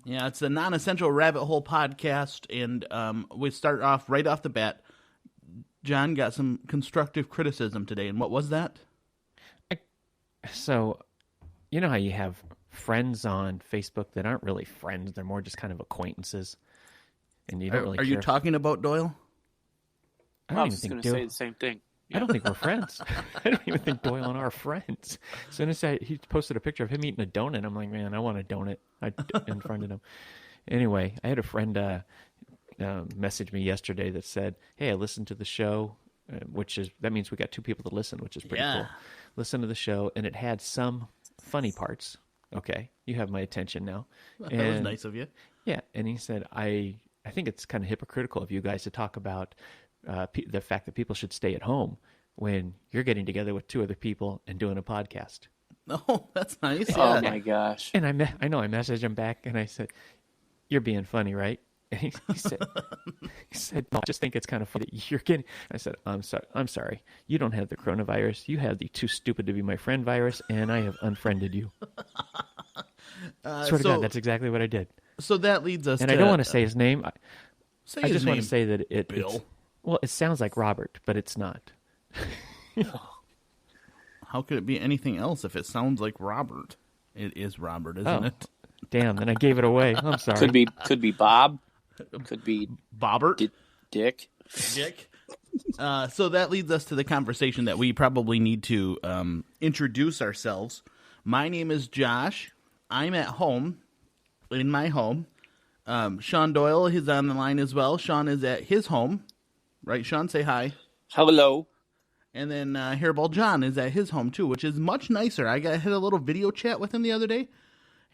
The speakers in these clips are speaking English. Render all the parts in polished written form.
Yeah, it's the Non-Essential Rabbit Hole podcast, and we start off right off the bat. John got some constructive criticism today, and what was that? So, you know how you have friends on Facebook that aren't really friends; they're more just kind of acquaintances, and you don't really. Are you talking about Doyle? I was just going to say the same thing. I don't think we're friends. I don't even think Doyle and I are friends. As soon as he posted a picture of him eating a donut, I'm like, man, I want a donut. In front of him. Anyway, I had a friend message me yesterday that said, hey, I listened to the show, that means we got 2 people to listen, which is pretty cool. Listen to the show, and it had some funny parts. Okay, you have my attention now. That was nice of you. Yeah, and he said, I think it's kind of hypocritical of you guys to talk about the fact that people should stay at home when you're getting together with 2 other people and doing a podcast. Oh, that's nice. Oh, Yeah. my gosh. And I messaged him back, and I said, you're being funny, right? And he said, no, I just think it's kind of funny that you're getting. I said, I'm sorry. You don't have the coronavirus. You have the too stupid to be my friend virus, and I have unfriended you. Swear to God, that's exactly what I did. So that leads us and to... I don't want to say his name. I his just name, want to say that Bill. Well, it sounds like Robert, but it's not. How could it be anything else if it sounds like Robert? It is Robert, isn't it? Damn, then I gave it away. I'm sorry. Could be Bob. Could be Bobbert. Dick. So that leads us to the conversation that we probably need to introduce ourselves. My name is Josh. I'm at home, in my home. Sean Doyle is on the line as well. Sean is at his home. Right, Sean? Say hi. Hello. And then Hairball John is at his home, too, which is much nicer. I had a little video chat with him the other day.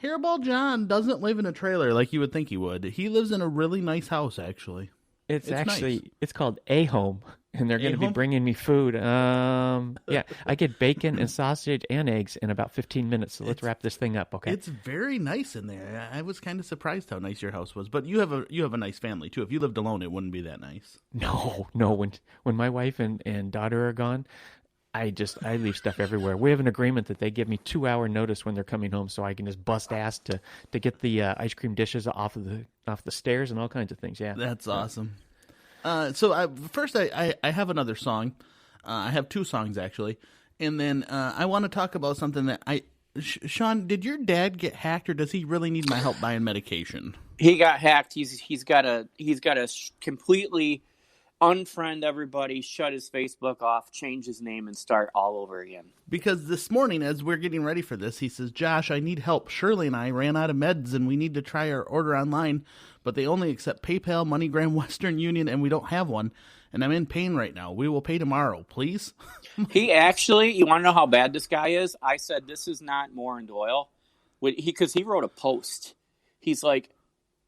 Hairball John doesn't live in a trailer like you would think he would. He lives in a really nice house, actually. It's actually, nice. It's called A Home, and they're going to be bringing me food. Yeah, I get bacon and sausage and eggs in about 15 minutes, so let's wrap this thing up, okay? It's very nice in there. I was kind of surprised how nice your house was, but you have a nice family, too. If you lived alone, it wouldn't be that nice. No. When my wife and daughter are gone, I leave stuff everywhere. We have an agreement that they give me 2-hour notice when they're coming home, so I can just bust ass to get the ice cream dishes off the stairs and all kinds of things. Yeah, that's awesome. First, I have another song. I have 2 songs actually, and then I want to talk about something that Sean, did your dad get hacked, or does he really need my help buying medication? He got hacked. He's got to completely unfriend everybody, shut his Facebook off, change his name, and start all over again. Because this morning, as we're getting ready for this, he says, Josh, I need help. Shirley and I ran out of meds, and we need to try our order online, but they only accept PayPal, MoneyGram, Western Union, and we don't have one. And I'm in pain right now. We will pay tomorrow, please. He actually, you want to know how bad this guy is? I said, this is not Moore Doyle. Because he wrote a post. He's like,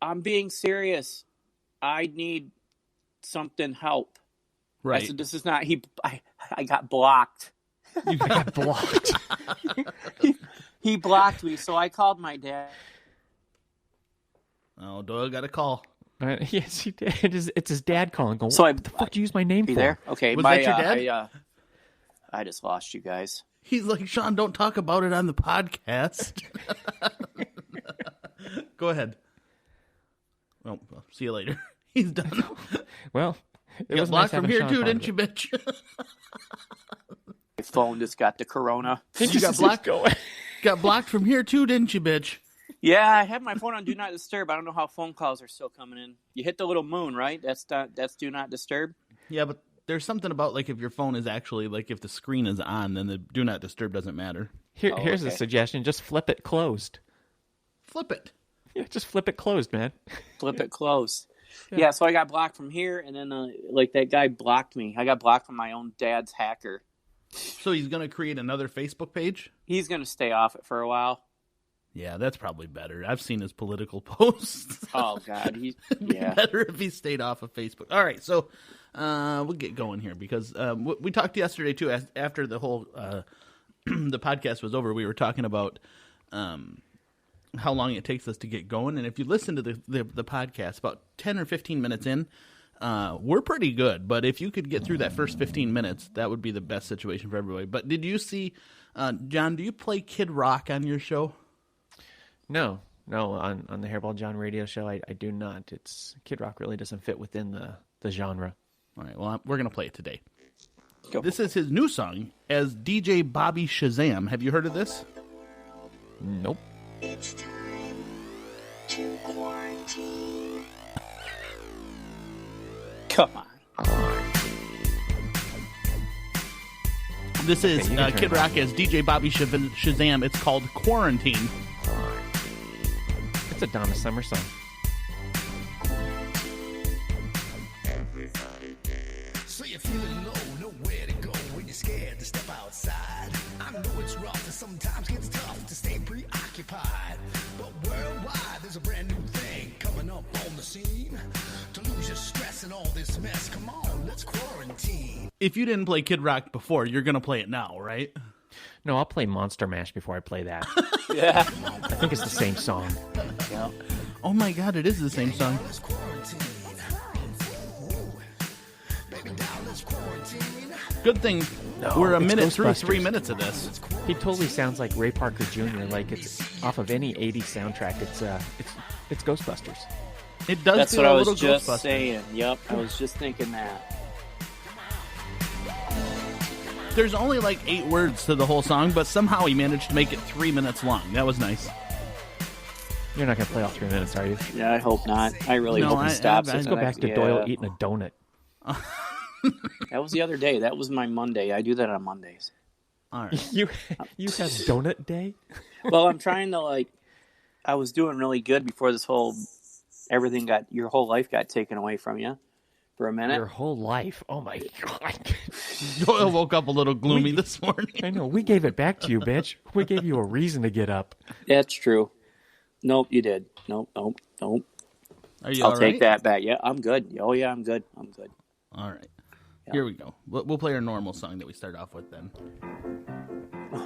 I'm being serious. I need something help. Right. I said, this is not, I got blocked. You got blocked. He blocked me, so I called my dad. Oh, Doyle got a call. Yes, he did. It's his dad calling. Going, so what the fuck do you use my name for? There? Okay. Was that your dad? I just lost you guys. He's like, Sean, don't talk about it on the podcast. Go ahead. Well, see you later. He's done. Well, you got blocked from here too, didn't you, bitch? My phone just got the corona. You got blocked. Got blocked from here too, didn't you, bitch? Yeah, I have my phone on Do Not Disturb. I don't know how phone calls are still coming in. You hit the little moon, right? That's Do Not Disturb. Yeah, but there's something about like if your phone is actually like if the screen is on, then the Do Not Disturb doesn't matter. Here's a suggestion: just flip it closed. Flip it. Yeah, just flip it closed, man. Flip it closed. Yeah, so I got blocked from here, and then that guy blocked me. I got blocked from my own dad's hacker. So he's going to create another Facebook page? He's going to stay off it for a while. Yeah, that's probably better. I've seen his political posts. Oh, God. It'd be better if he stayed off of Facebook. All right, so we'll get going here because we talked yesterday, too, after the whole the podcast was over. We were talking about how long it takes us to get going. And if you listen to the podcast, about 10 or 15 minutes in, we're pretty good. But if you could get through that first 15 minutes, that would be the best situation for everybody. But did you see, John, do you play Kid Rock on your show? No, No, on the Hairball John radio show, I do not. Kid Rock really doesn't fit within the genre. All right, well, we're going to play it today. Go. This is his new song as DJ Bobby Shazam. Have you heard of this? Nope. It's time to quarantine. Come on. This is you can turn Kid it Rock on. as DJ Bobby Shazam. It's called Quarantine. It's a Donna Summer song. So you're feeling low, nowhere to go when you're scared to step outside. I know it's rough and sometimes gets tough to stay preoccupied. But worldwide, there's a brand new thing coming up on the scene. To lose your stress and all this mess, come on, let's quarantine. If you didn't play Kid Rock before, you're going to play it now, right? No, I'll play Monster Mash before I play that. Yeah. I think it's the same song. Yeah. Oh my God, it is the same song. Let's quarantine. Ooh. Baby doll, let's quarantine. Good thing No, we're a it's minute through Ghostbusters. 3 minutes of this. He totally sounds like Ray Parker Jr. Like it's off of any '80s soundtrack. It's Ghostbusters. It does That's feel what I a was little just Ghostbusters. saying. Yep, I was just thinking that. There's only like 8 words to the whole song, but somehow he managed to make it 3 minutes long. That was nice. You're not gonna play all 3 minutes, are you? Yeah, I hope not. I really No, hope he stops. I- it. Let's go back to Doyle Yeah. eating a donut. That was the other day. That was my Monday. I do that on Mondays. All right. You have donut day? Well, I'm trying to I was doing really good before this whole your whole life got taken away from you for a minute. Your whole life. Oh my god. Doyle woke up a little gloomy this morning. I know. We gave it back to you, bitch. We gave you a reason to get up. That's true. Nope, you did. Nope. Are you I'll all take right? that back. Yeah, I'm good. Oh yeah, I'm good. All right. Here we go. We'll play our normal song that we start off with then.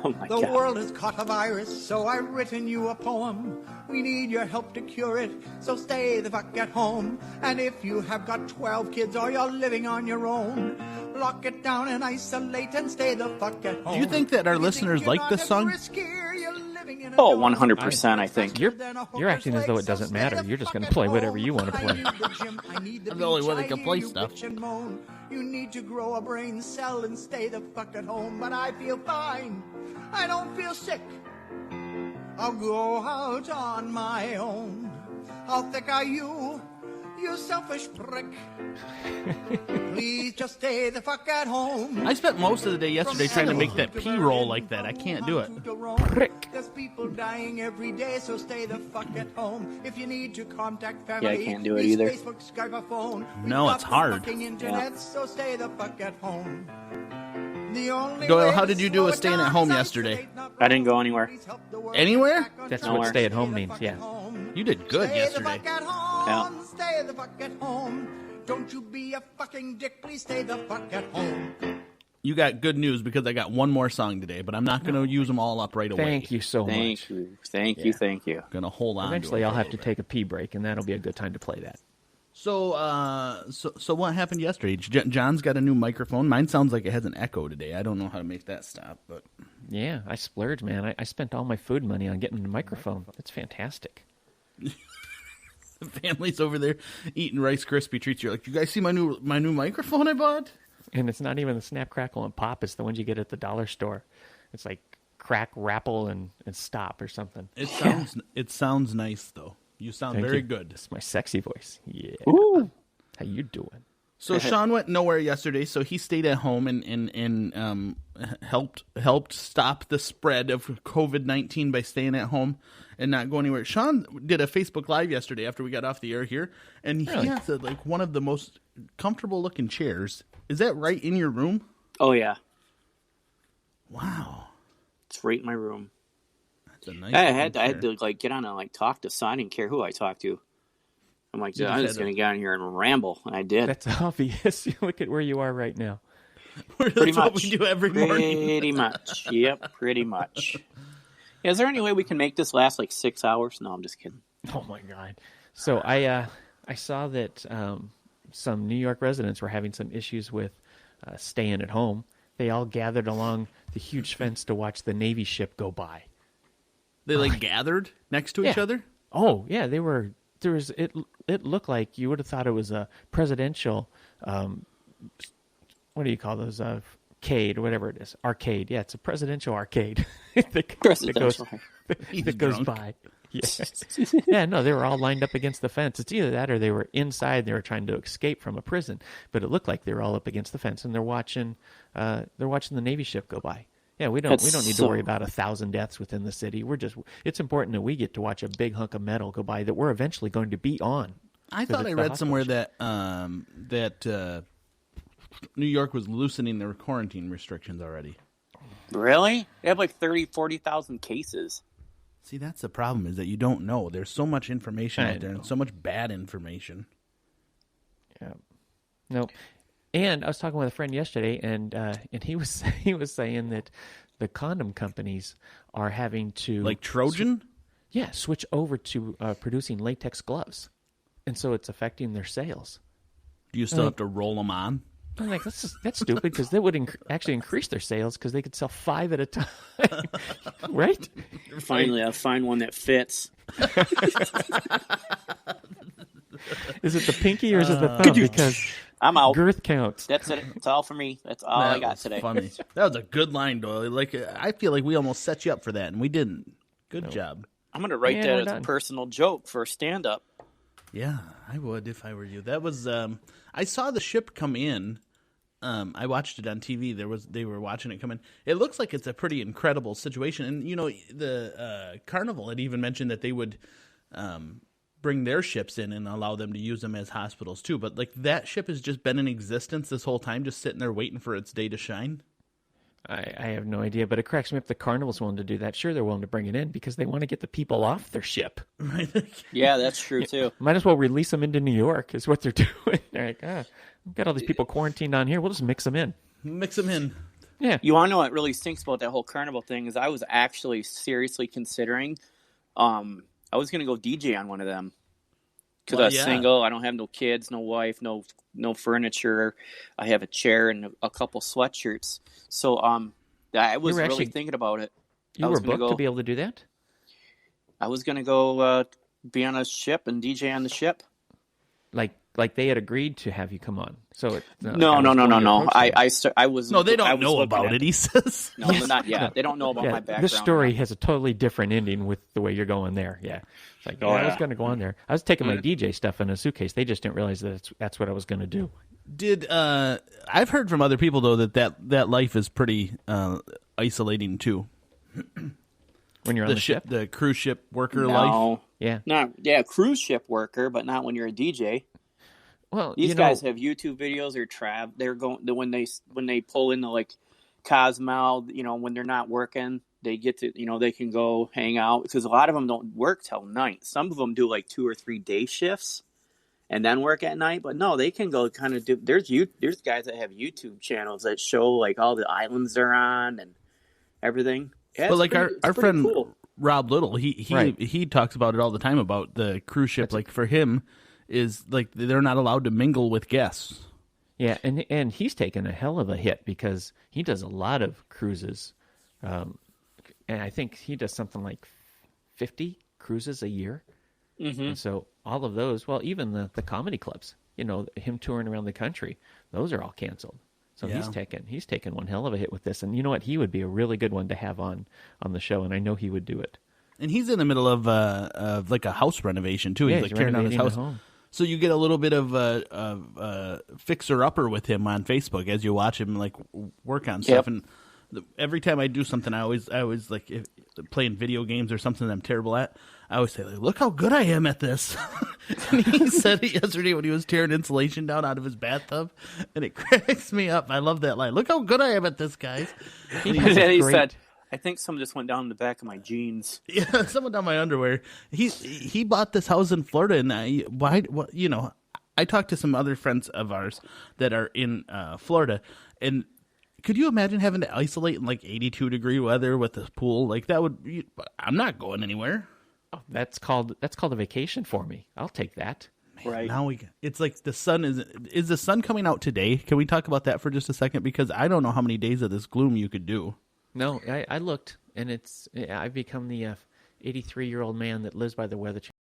Oh my The god. world has caught a virus, so I've written you a poem. We need your help to cure it, so stay the fuck at home. And if you have got 12 kids or you're living on your own, lock it down and isolate and stay the fuck at home. Do you think that our You listeners you're like not this as song? riskier, you're living in a Oh, dorm. 100%, I think. You're acting as though it doesn't matter. You're just going to play whatever you want to I play. need the gym, I need the I'm the only beach, one that I can hear play you stuff. bitch and moan. You need to grow a brain cell and stay the fuck at home. But I feel fine. I don't feel sick. I'll go out on my own. How thick are you, you selfish prick? Please just stay the fuck at home. I spent most of the day yesterday trying to make that P roll like that. I can't do it. Prick. There's people dying every day, so stay the fuck at home. If you need to contact family, Yeah, I can't do it use either. Facebook, Skype, or phone. No, We've it's got the hard. fucking internet, so stay the fuck at home. The only Doyle, way how to did you do with slow it staying at down home is yesterday? isolate, not I didn't go roam. anywhere. Please help the world Anywhere? get back on That's track. what stay at home Stay the means, fuck yeah. at home. You did good Stay yesterday. the fuck at home. Stay the fuck at home. Don't you be a fucking dick. Please stay the fuck at home. You got good news because I got one more song today, but I'm not going to use them all up right away. Thank you so much. Thank you. Thank you. Going to hold on. Eventually, to it I'll a have to little bit. take a pee break, and that'll be a good time to play that. So what happened yesterday? John's got a new microphone. Mine sounds like it has an echo today. I don't know how to make that stop, but Yeah, I splurged, man. I spent all my food money on getting a microphone. It's fantastic. the family's over there eating Rice Krispie treats. You're like, you guys see my new microphone I bought? And it's not even the Snap, Crackle, and Pop. It's the ones you get at the dollar store. It's like crack, rapple, and stop or something. It sounds nice though. You sound Thank very you. good. It's my sexy voice. Yeah. Ooh. How you doing? So Sean went nowhere yesterday, so he stayed at home and helped stop the spread of COVID-19 by staying at home and not going anywhere. Sean did a Facebook Live yesterday after we got off the air here, and he has one of the most comfortable looking chairs. Is that right in your room? Oh yeah, Wow, it's right in my room. that's a nice. I had looking chair. to get on and talk to son. I didn't care who I talked to. I'm like, You I'm just just had gonna get on here and ramble, and I did. That's obvious. Look at where you are right now. That's Pretty what much. we do every morning. Pretty much. Yep, pretty much. Is there any way we can make this last like 6 hours? No, I'm just kidding. Oh my God! So I saw that some New York residents were having some issues with staying at home. They all gathered along the huge fence to watch the Navy ship go by. They gathered next to each Yeah. other. Oh yeah, they were. There was it. It looked like you would have thought it was a presidential. What do you call those? Arcade or whatever it is. Arcade. Yeah, it's a presidential arcade. Presidential. that goes by. Yeah. Yeah, no, they were all lined up against the fence. It's either that or they were inside. They were trying to escape from a prison, but it looked like they were all up against the fence and they're watching the Navy ship go by. Yeah, we don't need to worry about 1,000 deaths within the city. It's important that we get to watch a big hunk of metal go by that we're eventually going to be on. I thought I read somewhere that New York was loosening their quarantine restrictions already. Really? They have like 40,000 cases. See, that's the problem, is that you don't know. There's so much information out there and so much bad information. Yeah. Nope. And I was talking with a friend yesterday, and he was saying that the condom companies are having to like Trojan, switch over to producing latex gloves, and so it's affecting their sales. Do you still have to roll them on? I'm like, that's stupid because that would actually increase their sales because they could sell 5 at a time, right? Finally, I'll find one that fits. Is it the pinky or is it the thumb? Because I'm out. Girth counts. That's it. That's all for me. That's all I got today. Funny. That was a good line, Doyle. Like, I feel like we almost set you up for that, and we didn't. Good job. I'm going to write that as a personal joke for a stand-up. Yeah, I would if I were you. That was. I saw the ship come in. I watched it on TV. They were watching it come in. It looks like it's a pretty incredible situation. And the Carnival had even mentioned that they would bring their ships in and allow them to use them as hospitals too. But like that ship has just been in existence this whole time, just sitting there waiting for its day to shine. I have no idea, but it cracks me up. The Carnival's willing to do that. Sure, they're willing to bring it in because they want to get the people off their ship. Right? Yeah, that's true too. Might as well release them into New York is what they're doing. They're like, we've got all these people quarantined on here. We'll just mix them in. Mix them in. Yeah. You want to know what really stinks about that whole Carnival thing is I was actually seriously considering I was going to go DJ on one of them. Because I was single, I don't have no kids, no wife, no furniture. I have a chair and a couple sweatshirts. So I was really thinking about it. You were booked to be able to do that? I was going to go be on a ship and DJ on the ship. Like they had agreed to have you come on. So no. I was. No, they don't know about it. He says. No, not yet. No. They don't know about my background. This story has a totally different ending with the way you're going there. Yeah, it's like I was going to go on there. I was taking my DJ stuff in a suitcase. They just didn't realize that that's what I was going to do. I've heard from other people though that life is pretty isolating too. When you're on the ship, the cruise ship worker life. Yeah, cruise ship worker, but not when you're a DJ. Well, these guys have YouTube videos or they're going when they pull into like Cozumel, when they're not working, they get to they can go hang out because a lot of them don't work till night. Some of them do like 2 or 3 day shifts and then work at night. But no, they can go kind of do. There's guys that have YouTube channels that show like all the islands they're on and everything. Yeah, but like our friend Rob Little, he talks about it all the time about the cruise ship. Like for him. Is like they're not allowed to mingle with guests. Yeah, and he's taken a hell of a hit because he does a lot of cruises, and I think he does something like 50 cruises a year. Mm-hmm. And so all of those, well, even the comedy clubs, him touring around the country, those are all canceled. So he's taken one hell of a hit with this, and you know what? He would be a really good one to have on the show, and I know he would do it. And he's in the middle of like a house renovation too. He's like tearing down his house. So you get a little bit of fixer-upper with him on Facebook as you watch him like work on stuff. And every time I do something, I always like playing video games or something I'm terrible at. I always say, like, "Look how good I am at this." And he said it yesterday when he was tearing insulation down out of his bathtub, and it cracks me up. I love that line. Look how good I am at this, guys. And he said, I think someone just went down the back of my jeans. Yeah, someone down my underwear. He bought this house in Florida, and I talked to some other friends of ours that are in Florida, and could you imagine having to isolate in like 82-degree weather with a pool? Like that would. I'm not going anywhere. Oh, that's called a vacation for me. I'll take that. Right. Now it's like the sun is the sun coming out today? Can we talk about that for just a second? Because I don't know how many days of this gloom you could do. No, I looked, and I've become the 83-year-old man that lives by the Weather Channel.